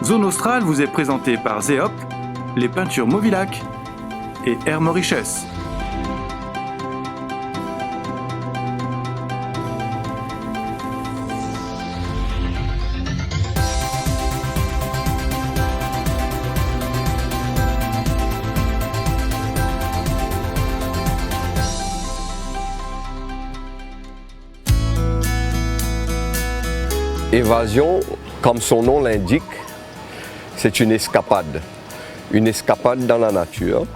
Zone Australe vous est présentée par Zeop, les peintures Movilac et Air Mauritius. Évasion, comme son nom l'indique, c'est une escapade. Une escapade dans la nature,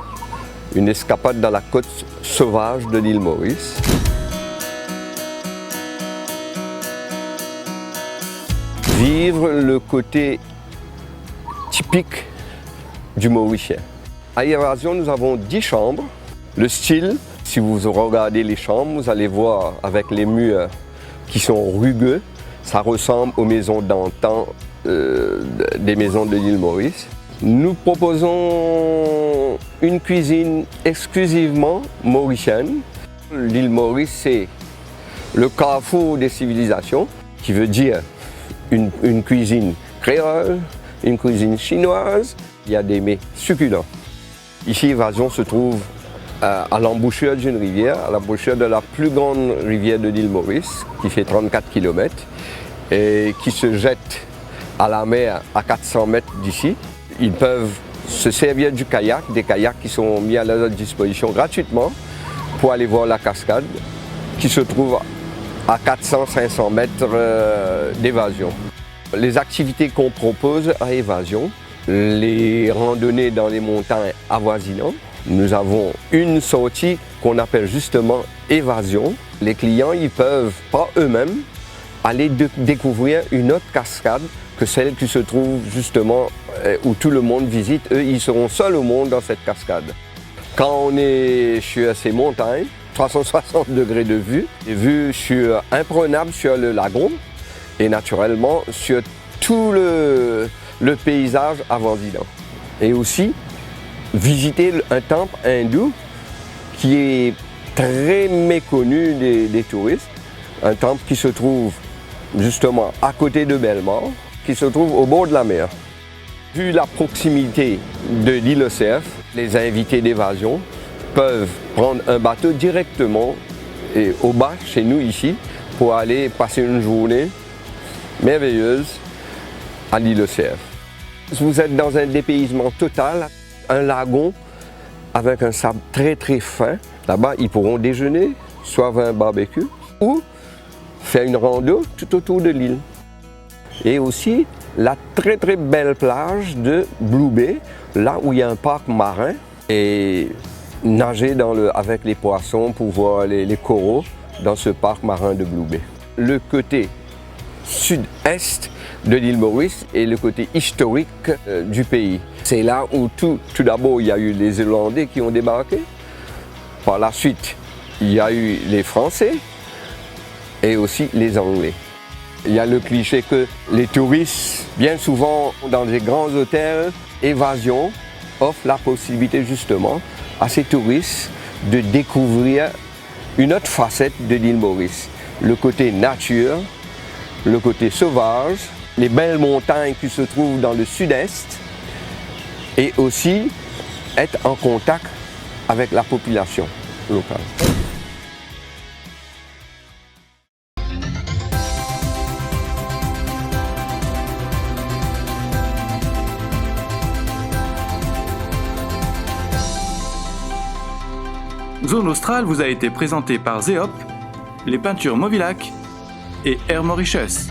une escapade dans la côte sauvage de l'île Maurice. Vivre le côté typique du Mauricien. À Évasion, nous avons 10 chambres. Le style, si vous regardez les chambres, vous allez voir avec les murs qui sont rugueux. Ça ressemble aux maisons d'antan des maisons de l'île Maurice. Nous proposons une cuisine exclusivement mauricienne. L'île Maurice, c'est le carrefour des civilisations, qui veut dire une cuisine créole, une cuisine chinoise. Il y a des mets succulents. Ici, Évasion se trouve à l'embouchure d'une rivière, à l'embouchure de la plus grande rivière de l'île Maurice, qui fait 34 km et qui se jette à la mer à 400 mètres d'ici. Ils peuvent se servir du kayak, des kayaks qui sont mis à leur disposition gratuitement pour aller voir la cascade qui se trouve à 400-500 mètres d'Évasion. Les activités qu'on propose à Évasion, les randonnées dans les montagnes avoisinantes. Nous avons une sortie qu'on appelle justement Évasion. Les clients, ils peuvent par eux-mêmes aller découvrir une autre cascade que celle qui se trouve justement où tout le monde visite. Eux, ils seront seuls au monde dans cette cascade. Quand on est sur ces montagnes, 360 degrés de vue, et vue sur imprenable sur le lagon et naturellement sur tout le paysage avoisinant. Et aussi visiter un temple hindou qui est très méconnu des touristes. Un temple qui se trouve justement à côté de Bellemare, qui se trouve au bord de la mer. Vu la proximité de l'île Cerf, les invités d'Évasion peuvent prendre un bateau directement au bas chez nous ici pour aller passer une journée merveilleuse à l'île Cerf. Vous êtes dans un dépaysement total, un lagon avec un sable très très fin. Là-bas, ils pourront déjeuner, soit un barbecue ou faire une rando tout autour de l'île. Et aussi la très très belle plage de Blue Bay, là où il y a un parc marin, et nager avec les poissons pour voir les coraux dans ce parc marin de Blue Bay. Le côté sud-est de l'île Maurice est le côté historique du pays. C'est là où tout d'abord il y a eu les Irlandais qui ont débarqué. Par la suite, il y a eu les Français et aussi les Anglais. Il y a le cliché que les touristes, bien souvent dans des grands hôtels, Évasion offre la possibilité justement à ces touristes de découvrir une autre facette de l'île Maurice. Le côté nature, le côté sauvage, les belles montagnes qui se trouvent dans le sud-est et aussi être en contact avec la population locale. Zone Australe vous a été présentée par Zeop, les peintures Movilac et Air Mauritius.